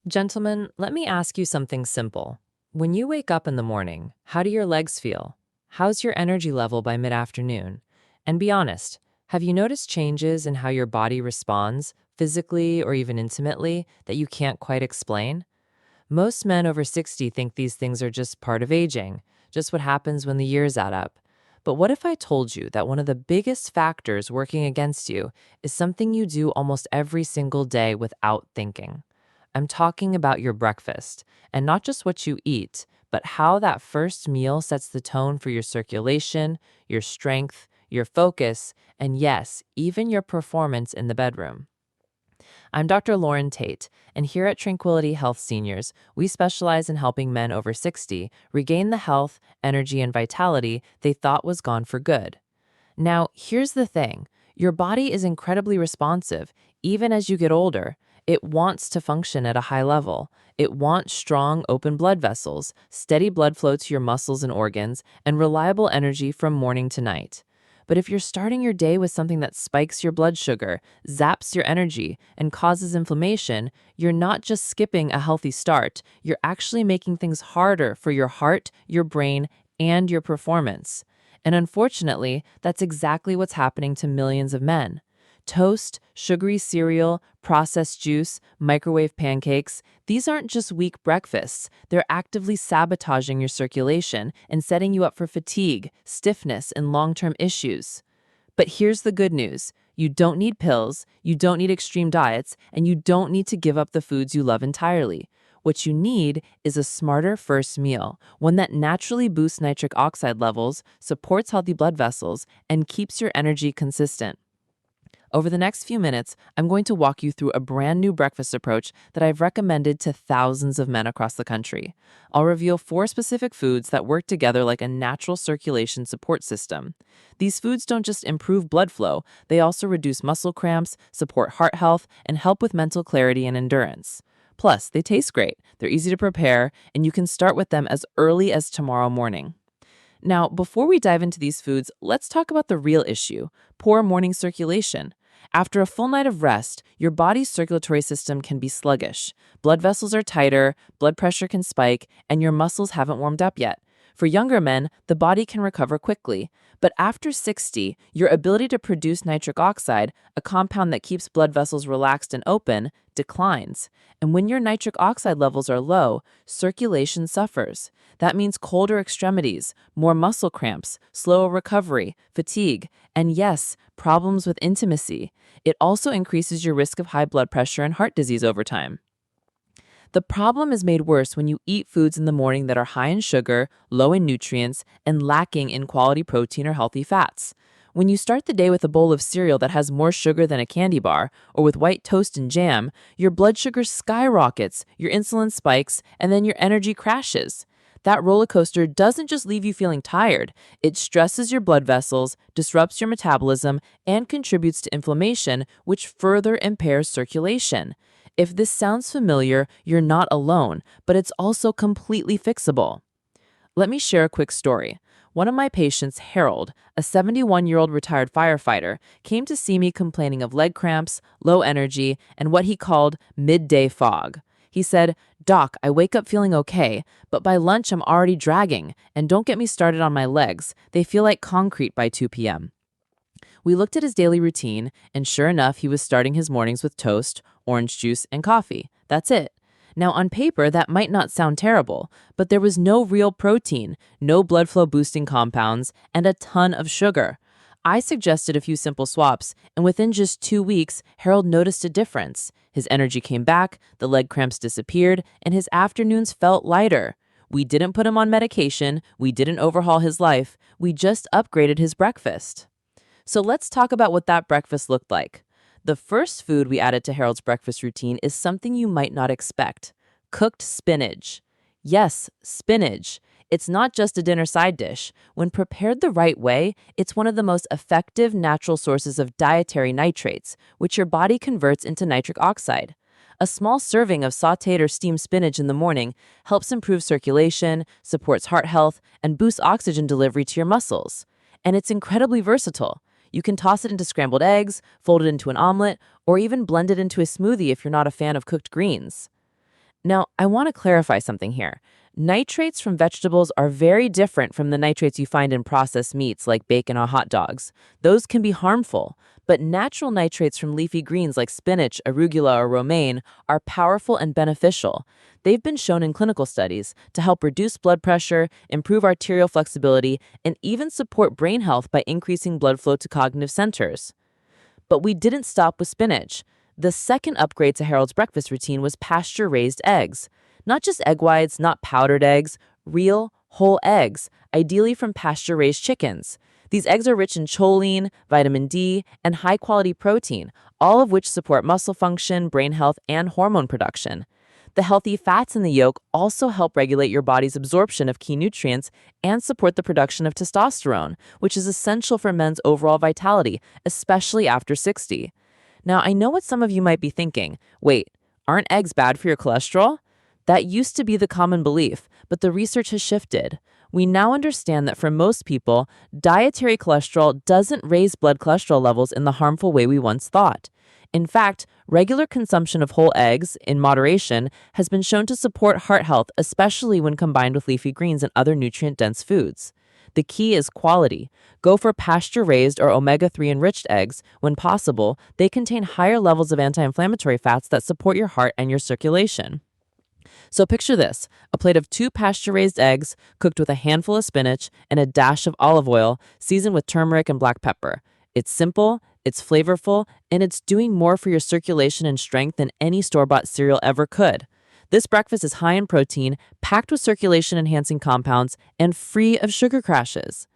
Gentlemen, let me ask you something simple. When you wake up in the morning, how do your legs feel? How's your energy level by mid-afternoon? And be honest, have you noticed changes in how your body responds, physically or even intimately, that you can't quite explain? Most men over 60 think these things are just part of aging, just what happens when the years add up. But what if I told you that one of the biggest factors working against you is something you do almost every single day without thinking? I'm talking about your breakfast, and not just what you eat, but how that first meal sets the tone for your circulation, your strength, your focus, and yes, even your performance in the bedroom. I'm Dr. Lauren Tate, and here at Tranquility Health Seniors, we specialize in helping men over 60 regain the health, energy, and vitality they thought was gone for good. Now, here's the thing. Your body is incredibly responsive, even as you get older. It wants to function at a high level. It wants strong, open blood vessels, steady blood flow to your muscles and organs, and reliable energy from morning to night. But if you're starting your day with something that spikes your blood sugar, zaps your energy, and causes inflammation, you're not just skipping a healthy start, you're actually making things harder for your heart, your brain, and your performance. And unfortunately, that's exactly what's happening to millions of men. Toast, sugary cereal, processed juice, microwave pancakes, these aren't just weak breakfasts. They're actively sabotaging your circulation and setting you up for fatigue, stiffness, and long-term issues. But here's the good news. You don't need pills, you don't need extreme diets, and you don't need to give up the foods you love entirely. What you need is a smarter first meal, one that naturally boosts nitric oxide levels, supports healthy blood vessels, and keeps your energy consistent. Over the next few minutes, I'm going to walk you through a brand new breakfast approach that I've recommended to thousands of men across the country. I'll reveal 4 specific foods that work together like a natural circulation support system. These foods don't just improve blood flow, they also reduce muscle cramps, support heart health, and help with mental clarity and endurance. Plus, they taste great, they're easy to prepare, and you can start with them as early as tomorrow morning. Now, before we dive into these foods, let's talk about the real issue: poor morning circulation. After a full night of rest, your body's circulatory system can be sluggish. Blood vessels are tighter, blood pressure can spike, and your muscles haven't warmed up yet. For younger men, the body can recover quickly. But after 60, your ability to produce nitric oxide, a compound that keeps blood vessels relaxed and open, declines. And when your nitric oxide levels are low, circulation suffers. That means colder extremities, more muscle cramps, slower recovery, fatigue, and yes, problems with intimacy. It also increases your risk of high blood pressure and heart disease over time. The problem is made worse when you eat foods in the morning that are high in sugar, low in nutrients, and lacking in quality protein or healthy fats. When you start the day with a bowl of cereal that has more sugar than a candy bar, or with white toast and jam, your blood sugar skyrockets, your insulin spikes, and then your energy crashes. That roller coaster doesn't just leave you feeling tired, it stresses your blood vessels, disrupts your metabolism, and contributes to inflammation, which further impairs circulation. If this sounds familiar, you're not alone, but it's also completely fixable. Let me share a quick story. One of my patients, Harold, a 71-year-old retired firefighter, came to see me complaining of leg cramps, low energy, and what he called midday fog. He said, "Doc, I wake up feeling okay, but by lunch I'm already dragging, and don't get me started on my legs. They feel like concrete by 2 p.m." We looked at his daily routine, and sure enough, he was starting his mornings with toast, orange juice, and coffee. That's it. Now, on paper, that might not sound terrible, but there was no real protein, no blood flow boosting compounds, and a ton of sugar. I suggested a few simple swaps, and within just 2 weeks, Harold noticed a difference. His energy came back, the leg cramps disappeared, and his afternoons felt lighter. We didn't put him on medication, we didn't overhaul his life, we just upgraded his breakfast. So let's talk about what that breakfast looked like. The first food we added to Harold's breakfast routine is something you might not expect: cooked spinach. Yes, spinach. It's not just a dinner side dish. When prepared the right way, it's one of the most effective natural sources of dietary nitrates, which your body converts into nitric oxide. A small serving of sautéed or steamed spinach in the morning helps improve circulation, supports heart health, and boosts oxygen delivery to your muscles. And it's incredibly versatile. You can toss it into scrambled eggs, fold it into an omelet, or even blend it into a smoothie if you're not a fan of cooked greens. Now, I want to clarify something here. Nitrates from vegetables are very different from the nitrates you find in processed meats like bacon or hot dogs. Those can be harmful, but natural nitrates from leafy greens like spinach, arugula, or romaine are powerful and beneficial. They've been shown in clinical studies to help reduce blood pressure, improve arterial flexibility, and even support brain health by increasing blood flow to cognitive centers. But we didn't stop with spinach. The second upgrade to Harold's breakfast routine was pasture-raised eggs. Not just egg whites, not powdered eggs, real, whole eggs, ideally from pasture-raised chickens. These eggs are rich in choline, vitamin D, and high-quality protein, all of which support muscle function, brain health, and hormone production. The healthy fats in the yolk also help regulate your body's absorption of key nutrients and support the production of testosterone, which is essential for men's overall vitality, especially after 60. Now, I know what some of you might be thinking. Wait, aren't eggs bad for your cholesterol? That used to be the common belief, but the research has shifted. We now understand that for most people, dietary cholesterol doesn't raise blood cholesterol levels in the harmful way we once thought. In fact, regular consumption of whole eggs, in moderation, has been shown to support heart health, especially when combined with leafy greens and other nutrient-dense foods. The key is quality. Go for pasture-raised or omega-3 enriched eggs. When possible, they contain higher levels of anti-inflammatory fats that support your heart and your circulation. So picture this, a plate of 2 pasture-raised eggs cooked with a handful of spinach and a dash of olive oil seasoned with turmeric and black pepper. It's simple, it's flavorful, and it's doing more for your circulation and strength than any store-bought cereal ever could. This breakfast is high in protein, packed with circulation-enhancing compounds, and free of sugar crashes.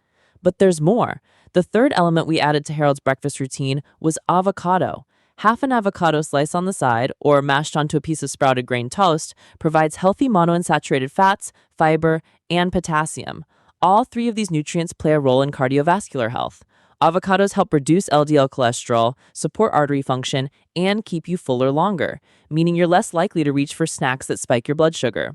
But there's more. The third element we added to Harold's breakfast routine was avocado. Half an avocado slice on the side, or mashed onto a piece of sprouted grain toast, provides healthy monounsaturated fats, fiber, and potassium. All 3 of these nutrients play a role in cardiovascular health. Avocados help reduce LDL cholesterol, support artery function, and keep you fuller longer, meaning you're less likely to reach for snacks that spike your blood sugar.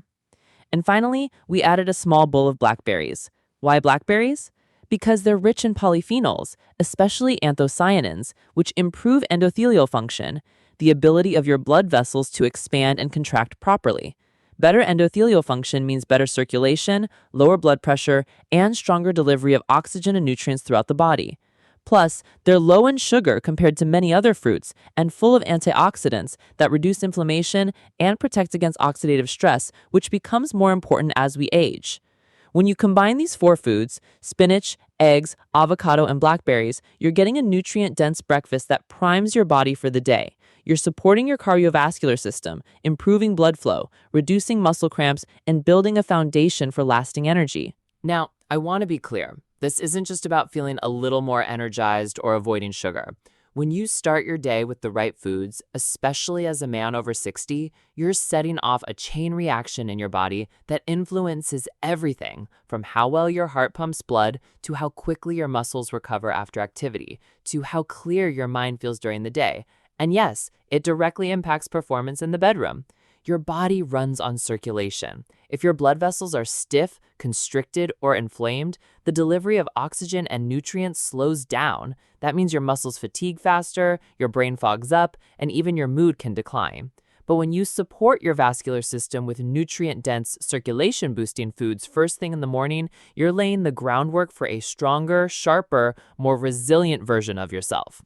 And finally, we added a small bowl of blackberries. Why blackberries? Because they're rich in polyphenols, especially anthocyanins, which improve endothelial function, the ability of your blood vessels to expand and contract properly. Better endothelial function means better circulation, lower blood pressure, and stronger delivery of oxygen and nutrients throughout the body. Plus, they're low in sugar compared to many other fruits and full of antioxidants that reduce inflammation and protect against oxidative stress, which becomes more important as we age. When you combine these 4 foods, spinach, eggs, avocado, and blackberries, you're getting a nutrient-dense breakfast that primes your body for the day. You're supporting your cardiovascular system, improving blood flow, reducing muscle cramps, and building a foundation for lasting energy. Now, I want to be clear. This isn't just about feeling a little more energized or avoiding sugar. When you start your day with the right foods, especially as a man over 60, you're setting off a chain reaction in your body that influences everything from how well your heart pumps blood to how quickly your muscles recover after activity to how clear your mind feels during the day. And yes, it directly impacts performance in the bedroom. Your body runs on circulation. If your blood vessels are stiff, constricted, or inflamed, the delivery of oxygen and nutrients slows down. That means your muscles fatigue faster, your brain fogs up, and even your mood can decline. But when you support your vascular system with nutrient-dense, circulation-boosting foods first thing in the morning, you're laying the groundwork for a stronger, sharper, more resilient version of yourself.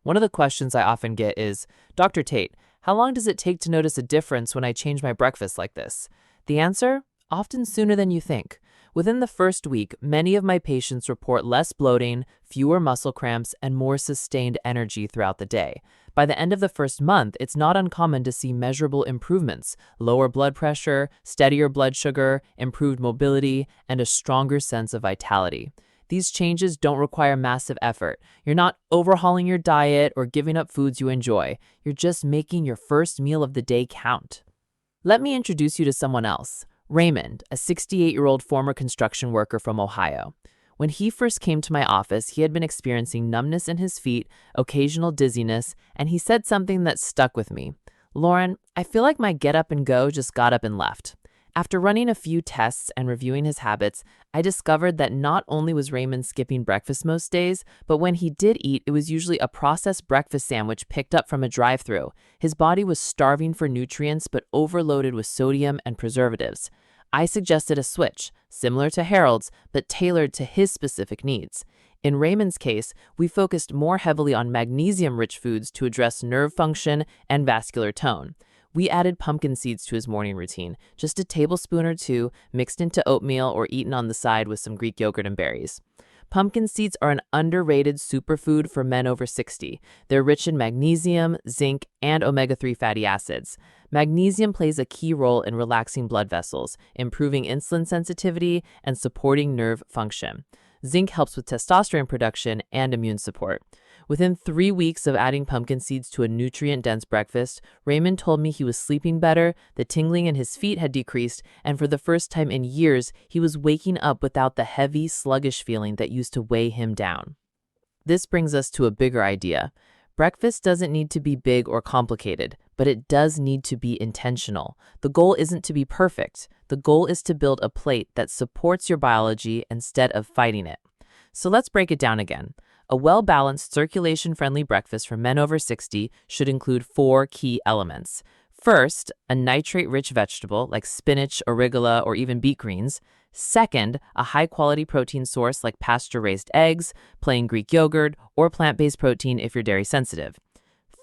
One of the questions I often get is, Dr. Tate, how long does it take to notice a difference when I change my breakfast like this? The answer? Often sooner than you think. Within the first week, many of my patients report less bloating, fewer muscle cramps, and more sustained energy throughout the day. By the end of the first month, it's not uncommon to see measurable improvements: lower blood pressure, steadier blood sugar, improved mobility, and a stronger sense of vitality. These changes don't require massive effort. You're not overhauling your diet or giving up foods you enjoy. You're just making your first meal of the day count. Let me introduce you to someone else. Raymond, a 68-year-old former construction worker from Ohio. When he first came to my office, he had been experiencing numbness in his feet, occasional dizziness, and he said something that stuck with me. Lauren, I feel like my get up and go just got up and left. After running a few tests and reviewing his habits, I discovered that not only was Raymond skipping breakfast most days, but when he did eat, it was usually a processed breakfast sandwich picked up from a drive-thru. His body was starving for nutrients but overloaded with sodium and preservatives. I suggested a switch, similar to Harold's, but tailored to his specific needs. In Raymond's case, we focused more heavily on magnesium-rich foods to address nerve function and vascular tone. We added pumpkin seeds to his morning routine, just a tablespoon or two mixed into oatmeal or eaten on the side with some Greek yogurt and berries. Pumpkin seeds are an underrated superfood for men over 60. They're rich in magnesium, zinc, and omega-3 fatty acids. Magnesium plays a key role in relaxing blood vessels, improving insulin sensitivity, and supporting nerve function. Zinc helps with testosterone production and immune support. Within 3 weeks of adding pumpkin seeds to a nutrient-dense breakfast, Raymond told me he was sleeping better, the tingling in his feet had decreased, and for the first time in years, he was waking up without the heavy, sluggish feeling that used to weigh him down. This brings us to a bigger idea. Breakfast doesn't need to be big or complicated, but it does need to be intentional. The goal isn't to be perfect. The goal is to build a plate that supports your biology instead of fighting it. So let's break it down again. A well-balanced, circulation-friendly breakfast for men over 60 should include 4 key elements. First, a nitrate-rich vegetable like spinach, arugula, or even beet greens. Second, a high-quality protein source like pasture-raised eggs, plain Greek yogurt, or plant-based protein if you're dairy sensitive.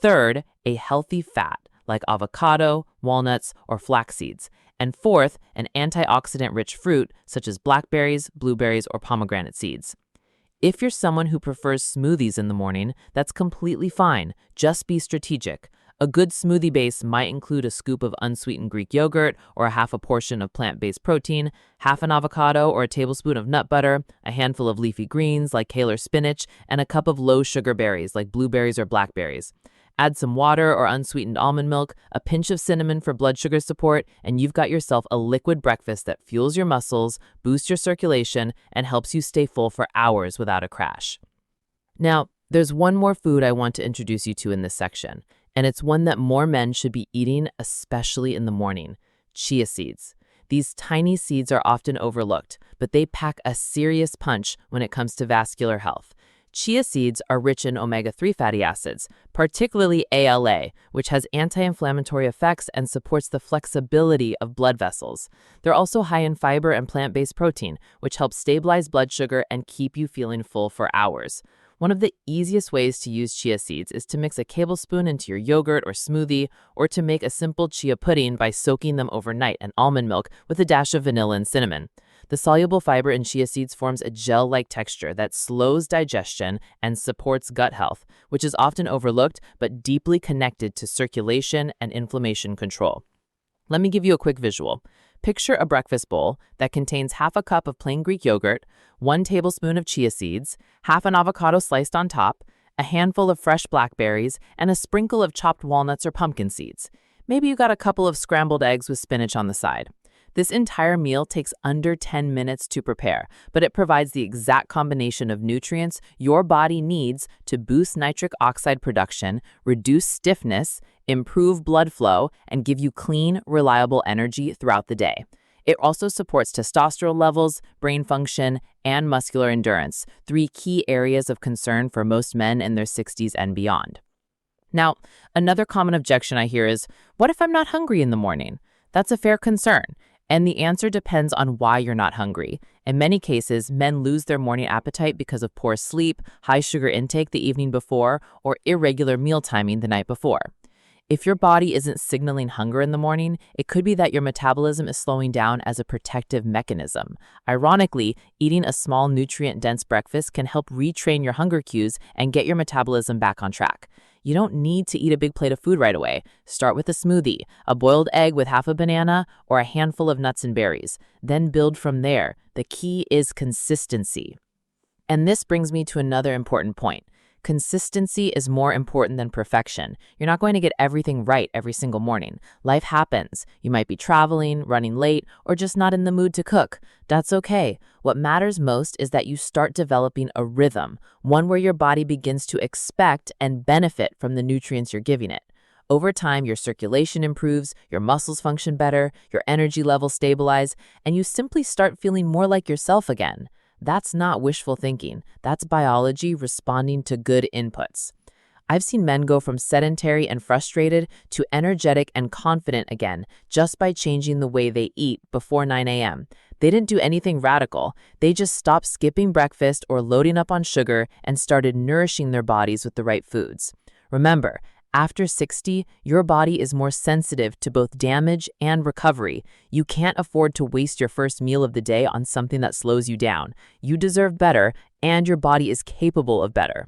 Third, a healthy fat like avocado, walnuts, or flax seeds. And fourth, an antioxidant-rich fruit such as blackberries, blueberries, or pomegranate seeds. If you're someone who prefers smoothies in the morning, that's completely fine. Just be strategic. A good smoothie base might include a scoop of unsweetened Greek yogurt or a half a portion of plant-based protein, half an avocado or a tablespoon of nut butter, a handful of leafy greens like kale or spinach, and a cup of low-sugar berries like blueberries or blackberries. Add some water or unsweetened almond milk, a pinch of cinnamon for blood sugar support, and you've got yourself a liquid breakfast that fuels your muscles, boosts your circulation, and helps you stay full for hours without a crash. Now, there's one more food I want to introduce you to in this section, and it's one that more men should be eating, especially in the morning: chia seeds. These tiny seeds are often overlooked, but they pack a serious punch when it comes to vascular health. Chia seeds are rich in omega-3 fatty acids, particularly ALA, which has anti-inflammatory effects and supports the flexibility of blood vessels. They're also high in fiber and plant-based protein, which helps stabilize blood sugar and keep you feeling full for hours. One of the easiest ways to use chia seeds is to mix a tablespoon into your yogurt or smoothie, or to make a simple chia pudding by soaking them overnight in almond milk with a dash of vanilla and cinnamon. The soluble fiber in chia seeds forms a gel-like texture that slows digestion and supports gut health, which is often overlooked but deeply connected to circulation and inflammation control. Let me give you a quick visual. Picture a breakfast bowl that contains half a cup of plain Greek yogurt, 1 tablespoon of chia seeds, half an avocado sliced on top, a handful of fresh blackberries, and a sprinkle of chopped walnuts or pumpkin seeds. Maybe you got a couple of scrambled eggs with spinach on the side. This entire meal takes under 10 minutes to prepare, but it provides the exact combination of nutrients your body needs to boost nitric oxide production, reduce stiffness, improve blood flow, and give you clean, reliable energy throughout the day. It also supports testosterone levels, brain function, and muscular endurance, 3 key areas of concern for most men in their 60s and beyond. Now, another common objection I hear is, what if I'm not hungry in the morning? That's a fair concern. And the answer depends on why you're not hungry. In many cases, men lose their morning appetite because of poor sleep, high sugar intake the evening before, or irregular meal timing the night before. If your body isn't signaling hunger in the morning, it could be that your metabolism is slowing down as a protective mechanism. Ironically, eating a small nutrient-dense breakfast can help retrain your hunger cues and get your metabolism back on track. You don't need to eat a big plate of food right away. Start with a smoothie, a boiled egg with half a banana, or a handful of nuts and berries. Then build from there. The key is consistency. And this brings me to another important point. Consistency is more important than perfection. You're not going to get everything right every single morning. Life happens. You might be traveling, running late, or just not in the mood to cook. That's okay. What matters most is that you start developing a rhythm, one where your body begins to expect and benefit from the nutrients you're giving it. Over time, your circulation improves, your muscles function better, your energy levels stabilize, and you simply start feeling more like yourself again. That's not wishful thinking. That's biology responding to good inputs. I've seen men go from sedentary and frustrated to energetic and confident again just by changing the way they eat before 9 a.m. They didn't do anything radical. They just stopped skipping breakfast or loading up on sugar and started nourishing their bodies with the right foods. Remember, after 60, your body is more sensitive to both damage and recovery. You can't afford to waste your first meal of the day on something that slows you down. You deserve better, and your body is capable of better.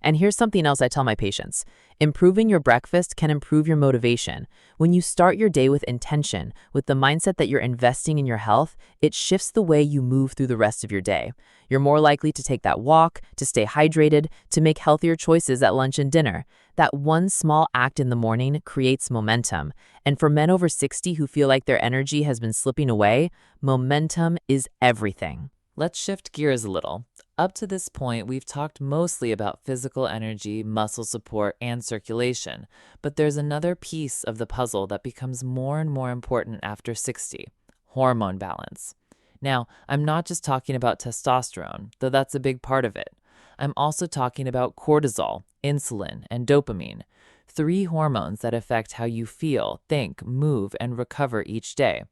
And here's something else I tell my patients. Improving your breakfast can improve your motivation. When you start your day with intention, with the mindset that you're investing in your health, it shifts the way you move through the rest of your day. You're more likely to take that walk, to stay hydrated, to make healthier choices at lunch and dinner. That one small act in the morning creates momentum. And for men over 60 who feel like their energy has been slipping away, momentum is everything. Let's shift gears a little. Up to this point, we've talked mostly about physical energy, muscle support, and circulation, but there's another piece of the puzzle that becomes more and more important after 60: hormone balance. Now, I'm not just talking about testosterone, though that's a big part of it. I'm also talking about cortisol, insulin, and dopamine, three hormones that affect how you feel, think, move, and recover each day.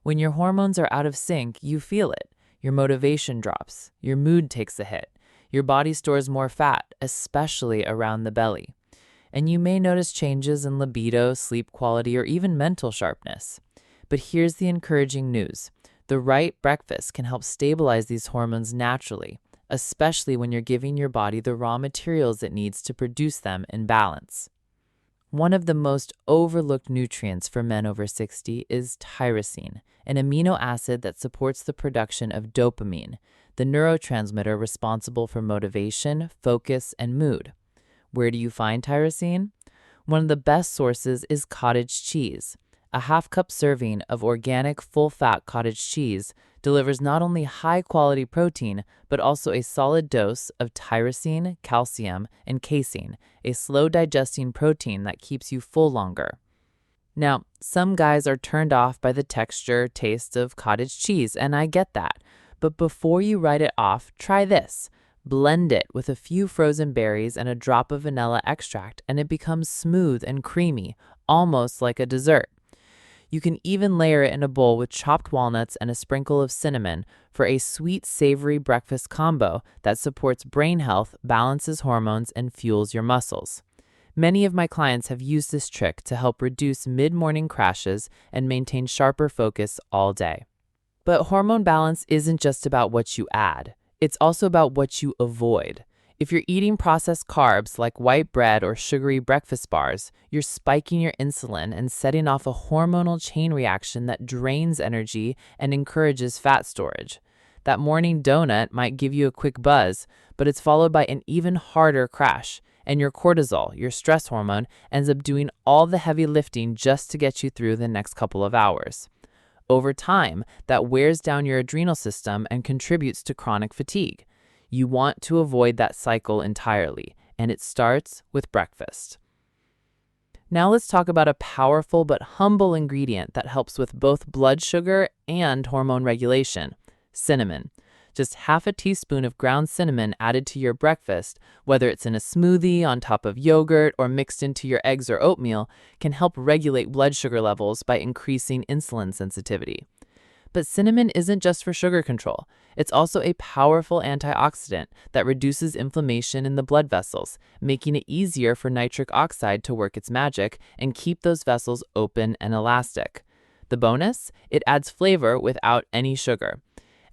When your hormones are out of sync, you feel it. Your motivation drops, your mood takes a hit, your body stores more fat, especially around the belly. And you may notice changes in libido, sleep quality, or even mental sharpness. But here's the encouraging news. The right breakfast can help stabilize these hormones naturally, especially when you're giving your body the raw materials it needs to produce them in balance. One of the most overlooked nutrients for men over 60 is tyrosine, an amino acid that supports the production of dopamine, the neurotransmitter responsible for motivation, focus, and mood. Where do you find tyrosine? One of the best sources is cottage cheese. A half-cup serving of organic full-fat cottage cheese delivers not only high-quality protein, but also a solid dose of tyrosine, calcium, and casein, a slow-digesting protein that keeps you full longer. Now, some guys are turned off by the texture, taste of cottage cheese, and I get that. But before you write it off, try this. Blend it with a few frozen berries and a drop of vanilla extract, and it becomes smooth and creamy, almost like a dessert. You can even layer it in a bowl with chopped walnuts and a sprinkle of cinnamon for a sweet, savory breakfast combo that supports brain health, balances hormones, and fuels your muscles. Many of my clients have used this trick to help reduce mid-morning crashes and maintain sharper focus all day. But hormone balance isn't just about what you add. It's also about what you avoid. If you're eating processed carbs like white bread or sugary breakfast bars, you're spiking your insulin and setting off a hormonal chain reaction that drains energy and encourages fat storage. That morning donut might give you a quick buzz, but it's followed by an even harder crash, and your cortisol, your stress hormone, ends up doing all the heavy lifting just to get you through the next couple of hours. Over time, that wears down your adrenal system and contributes to chronic fatigue. You want to avoid that cycle entirely, and it starts with breakfast. Now let's talk about a powerful but humble ingredient that helps with both blood sugar and hormone regulation: cinnamon. Just half a teaspoon of ground cinnamon added to your breakfast, whether it's in a smoothie, on top of yogurt, or mixed into your eggs or oatmeal, can help regulate blood sugar levels by increasing insulin sensitivity. But cinnamon isn't just for sugar control. It's also a powerful antioxidant that reduces inflammation in the blood vessels, making it easier for nitric oxide to work its magic and keep those vessels open and elastic. The bonus? It adds flavor without any sugar.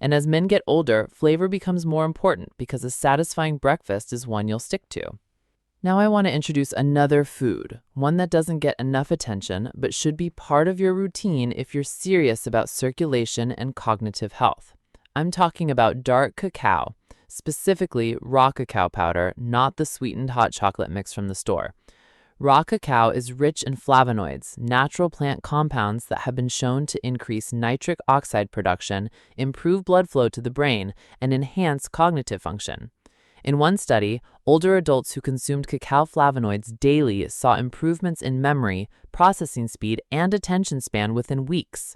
And as men get older, flavor becomes more important because a satisfying breakfast is one you'll stick to. Now I want to introduce another food, one that doesn't get enough attention, but should be part of your routine if you're serious about circulation and cognitive health. I'm talking about dark cacao, specifically raw cacao powder, not the sweetened hot chocolate mix from the store. Raw cacao is rich in flavonoids, natural plant compounds that have been shown to increase nitric oxide production, improve blood flow to the brain, and enhance cognitive function. In one study, older adults who consumed cacao flavonoids daily saw improvements in memory, processing speed, and attention span within weeks.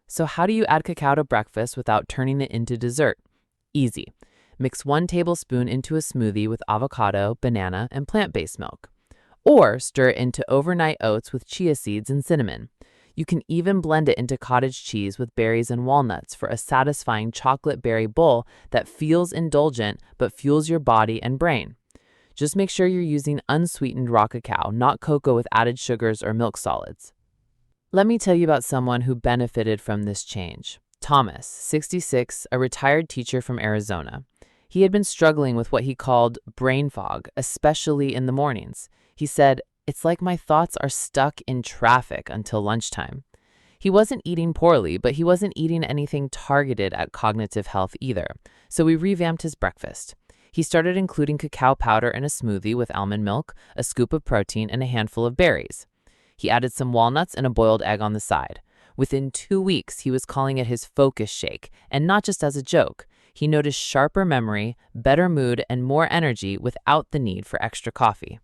So how do you add cacao to breakfast without turning it into dessert? Easy. Mix 1 tablespoon into a smoothie with avocado, banana, and plant-based milk. Or stir it into overnight oats with chia seeds and cinnamon. You can even blend it into cottage cheese with berries and walnuts for a satisfying chocolate berry bowl that feels indulgent but fuels your body and brain. Just make sure you're using unsweetened raw cacao, not cocoa with added sugars or milk solids. Let me tell you about someone who benefited from this change. Thomas, 66, a retired teacher from Arizona. He had been struggling with what he called brain fog, especially in the mornings. He said, "It's like my thoughts are stuck in traffic until lunchtime." He wasn't eating poorly, but he wasn't eating anything targeted at cognitive health either. So we revamped his breakfast. He started including cacao powder in a smoothie with almond milk, a scoop of protein, and a handful of berries. He added some walnuts and a boiled egg on the side. Within 2 weeks, he was calling it his focus shake, and not just as a joke. He noticed sharper memory, better mood, and more energy without the need for extra coffee.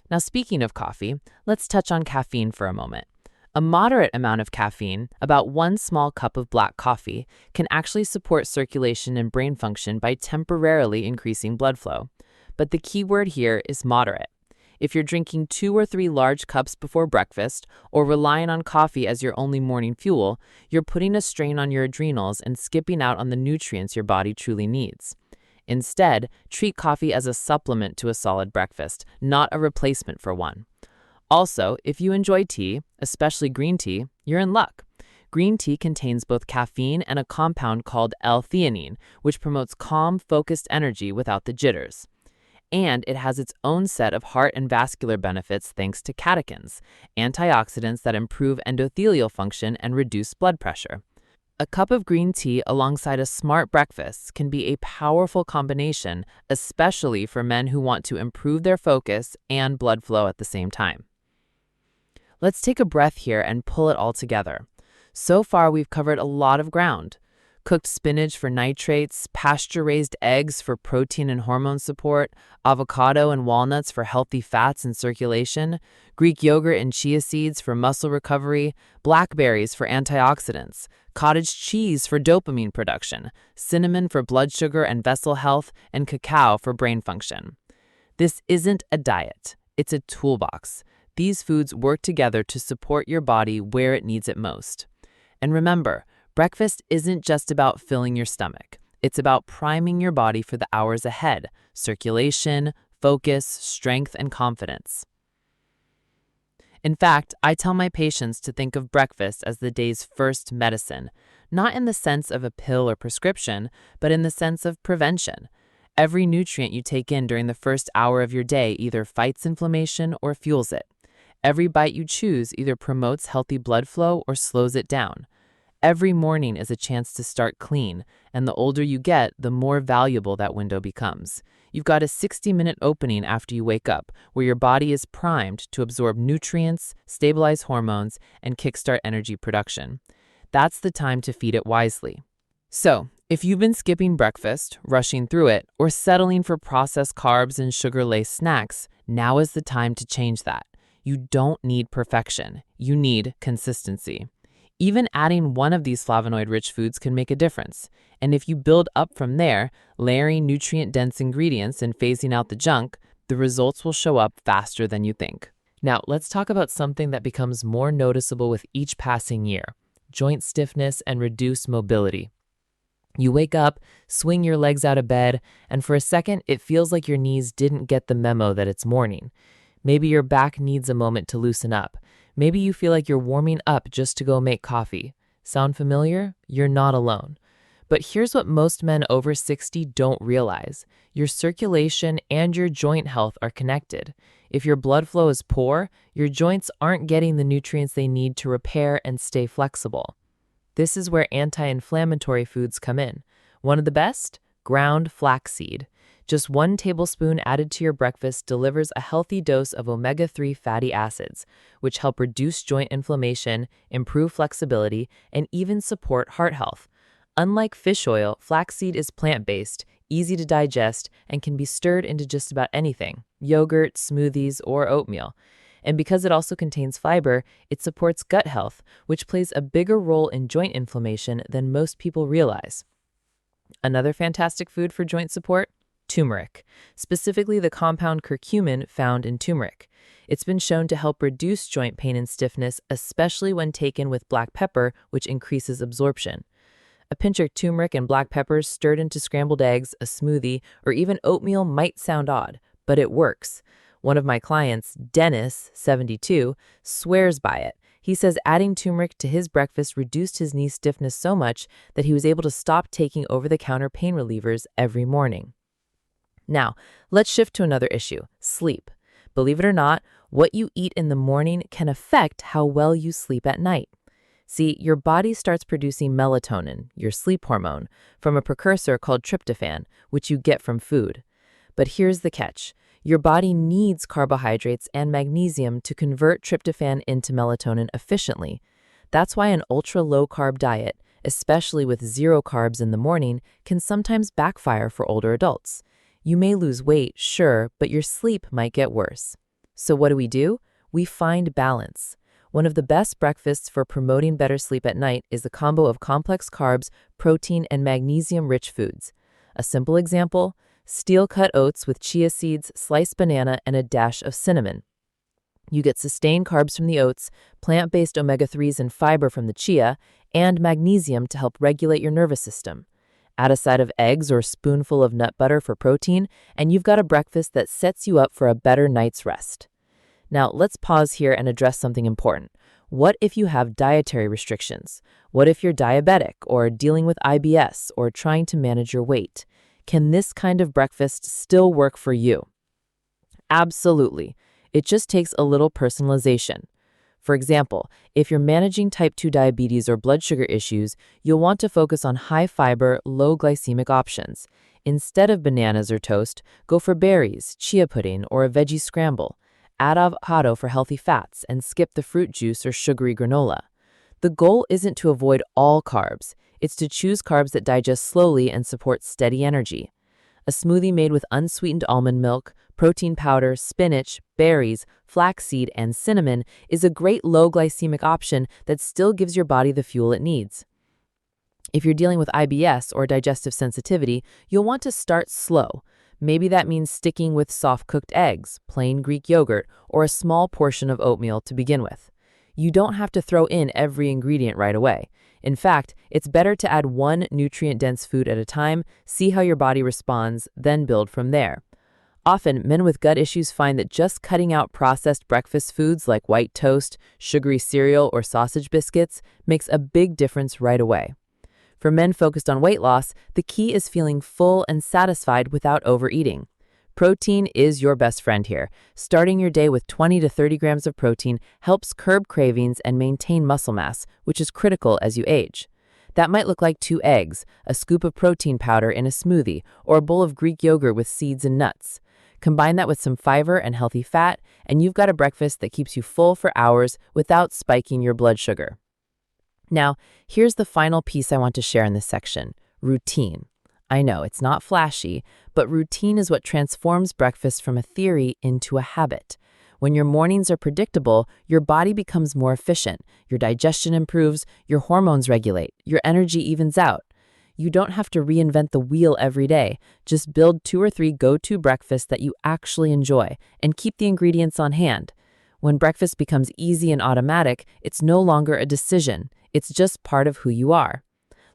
Now, speaking of coffee, let's touch on caffeine for a moment. A moderate amount of caffeine, about 1 small cup of black coffee, can actually support circulation and brain function by temporarily increasing blood flow. But the key word here is moderate. If you're drinking 2 or 3 large cups before breakfast or relying on coffee as your only morning fuel, you're putting a strain on your adrenals and skipping out on the nutrients your body truly needs. Instead, treat coffee as a supplement to a solid breakfast, not a replacement for one. Also, if you enjoy tea, especially green tea, you're in luck. Green tea contains both caffeine and a compound called L-theanine, which promotes calm, focused energy without the jitters. And it has its own set of heart and vascular benefits thanks to catechins, antioxidants that improve endothelial function and reduce blood pressure. A cup of green tea alongside a smart breakfast can be a powerful combination, especially for men who want to improve their focus and blood flow at the same time. Let's take a breath here and pull it all together. So far, we've covered a lot of ground. Cooked spinach for nitrates, pasture-raised eggs for protein and hormone support, avocado and walnuts for healthy fats and circulation, Greek yogurt and chia seeds for muscle recovery, blackberries for antioxidants, cottage cheese for dopamine production, cinnamon for blood sugar and vessel health, and cacao for brain function. This isn't a diet. It's a toolbox. These foods work together to support your body where it needs it most. And remember, breakfast isn't just about filling your stomach. It's about priming your body for the hours ahead: circulation, focus, strength, and confidence. In fact, I tell my patients to think of breakfast as the day's first medicine, not in the sense of a pill or prescription, but in the sense of prevention. Every nutrient you take in during the first hour of your day either fights inflammation or fuels it. Every bite you choose either promotes healthy blood flow or slows it down. Every morning is a chance to start clean, and the older you get, the more valuable that window becomes. You've got a 60-minute opening after you wake up, where your body is primed to absorb nutrients, stabilize hormones, and kickstart energy production. That's the time to feed it wisely. So, if you've been skipping breakfast, rushing through it, or settling for processed carbs and sugar-laced snacks, now is the time to change that. You don't need perfection. You need consistency. Even adding one of these flavonoid-rich foods can make a difference. And if you build up from there, layering nutrient-dense ingredients and phasing out the junk, the results will show up faster than you think. Now, let's talk about something that becomes more noticeable with each passing year: joint stiffness and reduced mobility. You wake up, swing your legs out of bed, and for a second, it feels like your knees didn't get the memo that it's morning. Maybe your back needs a moment to loosen up. Maybe you feel like you're warming up just to go make coffee. Sound familiar? You're not alone. But here's what most men over 60 don't realize. Your circulation and your joint health are connected. If your blood flow is poor, your joints aren't getting the nutrients they need to repair and stay flexible. This is where anti-inflammatory foods come in. One of the best? Ground flaxseed. Just 1 tablespoon added to your breakfast delivers a healthy dose of omega-3 fatty acids, which help reduce joint inflammation, improve flexibility, and even support heart health. Unlike fish oil, flaxseed is plant-based, easy to digest, and can be stirred into just about anything: yogurt, smoothies, or oatmeal. And because it also contains fiber, it supports gut health, which plays a bigger role in joint inflammation than most people realize. Another fantastic food for joint support? Turmeric, specifically the compound curcumin found in turmeric. It's been shown to help reduce joint pain and stiffness, especially when taken with black pepper, which increases absorption. A pinch of turmeric and black peppers stirred into scrambled eggs, a smoothie, or even oatmeal might sound odd, but it works. One of my clients, Dennis, 72, swears by it. He says adding turmeric to his breakfast reduced his knee stiffness so much that he was able to stop taking over-the-counter pain relievers every morning. Now, let's shift to another issue: sleep. Believe it or not, what you eat in the morning can affect how well you sleep at night. See, your body starts producing melatonin, your sleep hormone, from a precursor called tryptophan, which you get from food. But here's the catch. Your body needs carbohydrates and magnesium to convert tryptophan into melatonin efficiently. That's why an ultra-low-carb diet, especially with zero carbs in the morning, can sometimes backfire for older adults. You may lose weight, sure, but your sleep might get worse. So what do? We find balance. One of the best breakfasts for promoting better sleep at night is a combo of complex carbs, protein, and magnesium-rich foods. A simple example: steel-cut oats with chia seeds, sliced banana, and a dash of cinnamon. You get sustained carbs from the oats, plant-based omega-3s and fiber from the chia, and magnesium to help regulate your nervous system. Add a side of eggs or a spoonful of nut butter for protein, and you've got a breakfast that sets you up for a better night's rest. Now, let's pause here and address something important. What if you have dietary restrictions? What if you're diabetic or dealing with IBS or trying to manage your weight? Can this kind of breakfast still work for you? Absolutely. It just takes a little personalization. For example, if you're managing type 2 diabetes or blood sugar issues, you'll want to focus on high-fiber, low-glycemic options. Instead of bananas or toast, go for berries, chia pudding, or a veggie scramble. Add avocado for healthy fats and skip the fruit juice or sugary granola. The goal isn't to avoid all carbs. It's to choose carbs that digest slowly and support steady energy. A smoothie made with unsweetened almond milk, protein powder, spinach, berries, flaxseed, and cinnamon is a great low-glycemic option that still gives your body the fuel it needs. If you're dealing with IBS or digestive sensitivity, you'll want to start slow. Maybe that means sticking with soft-cooked eggs, plain Greek yogurt, or a small portion of oatmeal to begin with. You don't have to throw in every ingredient right away. In fact, it's better to add one nutrient-dense food at a time, see how your body responds, then build from there. Often, men with gut issues find that just cutting out processed breakfast foods like white toast, sugary cereal, or sausage biscuits makes a big difference right away. For men focused on weight loss, the key is feeling full and satisfied without overeating. Protein is your best friend here. Starting your day with 20 to 30 grams of protein helps curb cravings and maintain muscle mass, which is critical as you age. That might look like 2 eggs, a scoop of protein powder in a smoothie, or a bowl of Greek yogurt with seeds and nuts. Combine that with some fiber and healthy fat, and you've got a breakfast that keeps you full for hours without spiking your blood sugar. Now, here's the final piece I want to share in this section: routine. I know it's not flashy, but routine is what transforms breakfast from a theory into a habit. When your mornings are predictable, your body becomes more efficient, your digestion improves, your hormones regulate, your energy evens out. You don't have to reinvent the wheel every day. Just build 2 or 3 go-to breakfasts that you actually enjoy and keep the ingredients on hand. When breakfast becomes easy and automatic, it's no longer a decision. It's just part of who you are.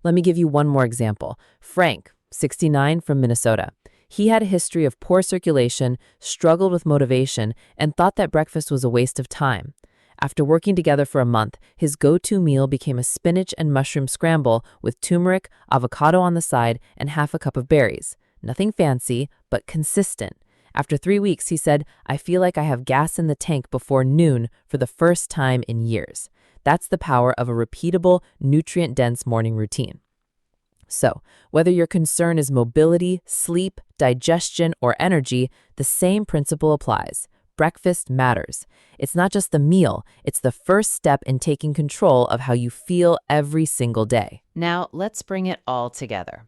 Let me give you one more example. Frank, 69, from Minnesota. He had a history of poor circulation, struggled with motivation, and thought that breakfast was a waste of time. After working together for a month, his go-to meal became a spinach and mushroom scramble with turmeric, avocado on the side, and half a cup of berries. Nothing fancy, but consistent. After 3 weeks, he said, "I feel like I have gas in the tank before noon for the first time in years." That's the power of a repeatable, nutrient-dense morning routine. So, whether your concern is mobility, sleep, digestion, or energy, the same principle applies. Breakfast matters. It's not just the meal, it's the first step in taking control of how you feel every single day. Now, let's bring it all together.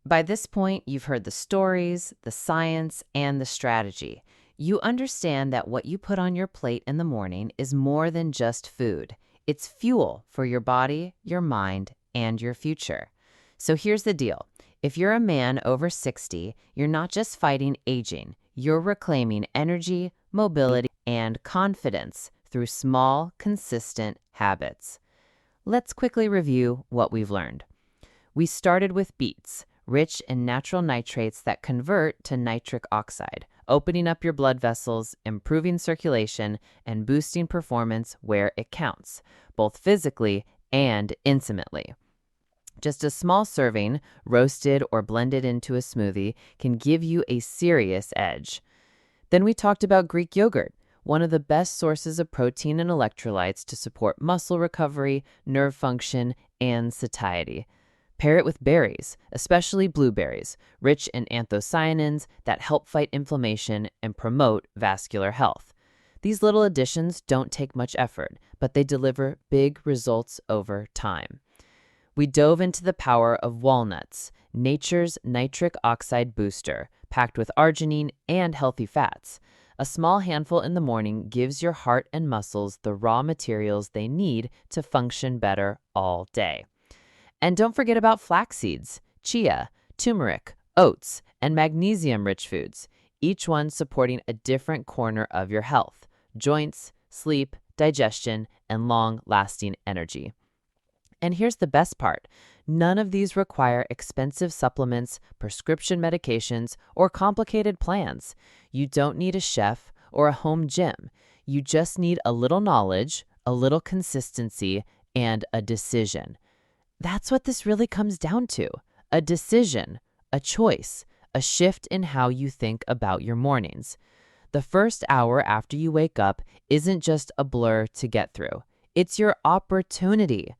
By this point, you've heard the stories, the science, and the strategy. You understand that what you put on your plate in the morning is more than just food. It's fuel for your body, your mind, and your future. So here's the deal. If you're a man over 60, you're not just fighting aging, you're reclaiming energy, mobility, and confidence through small, consistent habits. Let's quickly review what we've learned. We started with beets, rich in natural nitrates that convert to nitric oxide, opening up your blood vessels, improving circulation, and boosting performance where it counts, both physically and intimately. Just a small serving, roasted or blended into a smoothie, can give you a serious edge. Then we talked about Greek yogurt, one of the best sources of protein and electrolytes to support muscle recovery, nerve function, and satiety. Pair it with berries, especially blueberries, rich in anthocyanins that help fight inflammation and promote vascular health. These little additions don't take much effort, but they deliver big results over time. We dove into the power of walnuts, nature's nitric oxide booster, packed with arginine and healthy fats. A small handful in the morning gives your heart and muscles the raw materials they need to function better all day. And don't forget about flax seeds, chia, turmeric, oats, and magnesium-rich foods, each one supporting a different corner of your health: joints, sleep, digestion, and long-lasting energy. And here's the best part. None of these require expensive supplements, prescription medications, or complicated plans. You don't need a chef or a home gym. You just need a little knowledge, a little consistency, and a decision. That's what this really comes down to: a decision, a choice, a shift in how you think about your mornings. The first hour after you wake up isn't just a blur to get through. It's your opportunity.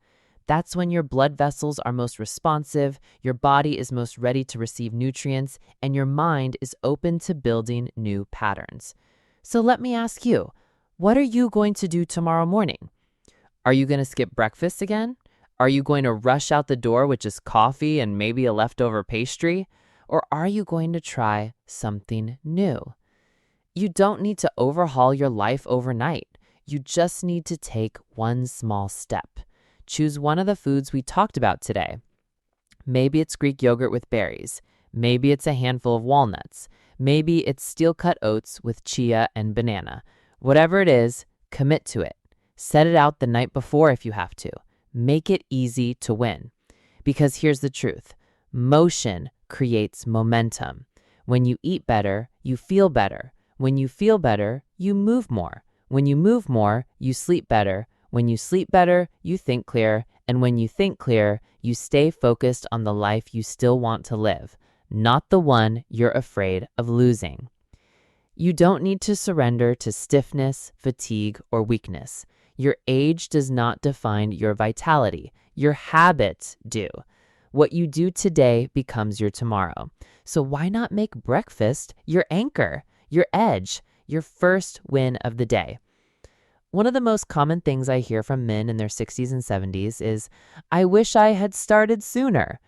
That's when your blood vessels are most responsive, your body is most ready to receive nutrients, and your mind is open to building new patterns. So let me ask you, what are you going to do tomorrow morning? Are you going to skip breakfast again? Are you going to rush out the door with just coffee and maybe a leftover pastry? Or are you going to try something new? You don't need to overhaul your life overnight. You just need to take one small step. Choose one of the foods we talked about today. Maybe it's Greek yogurt with berries. Maybe it's a handful of walnuts. Maybe it's steel-cut oats with chia and banana. Whatever it is, commit to it. Set it out the night before if you have to. Make it easy to win. Because here's the truth. Motion creates momentum. When you eat better, you feel better. When you feel better, you move more. When you move more, you sleep better. When you sleep better, you think clear. And when you think clear, you stay focused on the life you still want to live, not the one you're afraid of losing. You don't need to surrender to stiffness, fatigue, or weakness. Your age does not define your vitality. Your habits do. What you do today becomes your tomorrow. So why not make breakfast your anchor, your edge, your first win of the day? One of the most common things I hear from men in their 60s and 70s is, "I wish I had started sooner."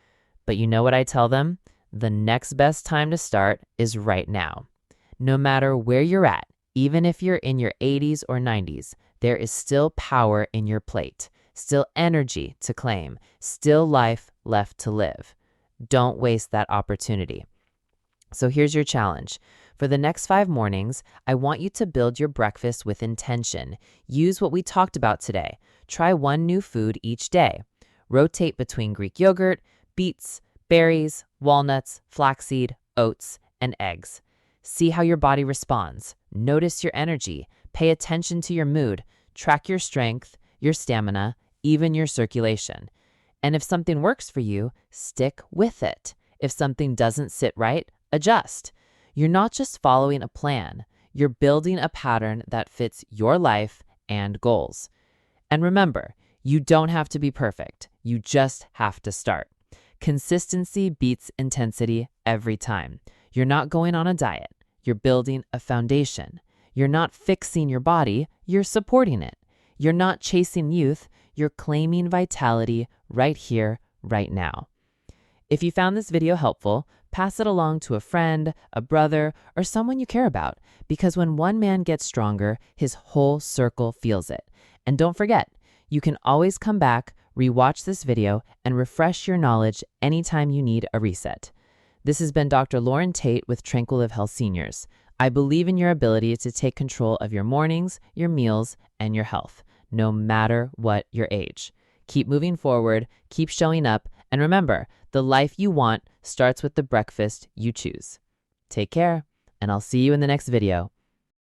But you know what I tell them? The next best time to start is right now. No matter where you're at, even if you're in your 80s or 90s, there is still power in your plate, still energy to claim, still life left to live. Don't waste that opportunity. So here's your challenge. For the next 5 mornings, I want you to build your breakfast with intention. Use what we talked about today. Try one new food each day. Rotate between Greek yogurt, beets, berries, walnuts, flaxseed, oats, and eggs. See how your body responds. Notice your energy. Pay attention to your mood. Track your strength, your stamina, even your circulation. And if something works for you, stick with it. If something doesn't sit right, adjust. You're not just following a plan. You're building a pattern that fits your life and goals. And remember, you don't have to be perfect. You just have to start. Consistency beats intensity every time. You're not going on a diet. You're building a foundation. You're not fixing your body. You're supporting it. You're not chasing youth. You're claiming vitality right here, right now. If you found this video helpful, pass it along to a friend, a brother, or someone you care about, because when one man gets stronger, his whole circle feels it. And don't forget, you can always come back, rewatch this video, and refresh your knowledge anytime you need a reset. This has been Dr. Lauren Tate with Tranquiliv Health Seniors. I believe in your ability to take control of your mornings, your meals, and your health, no matter what your age. Keep moving forward, keep showing up, and remember, the life you want starts with the breakfast you choose. Take care, and I'll see you in the next video.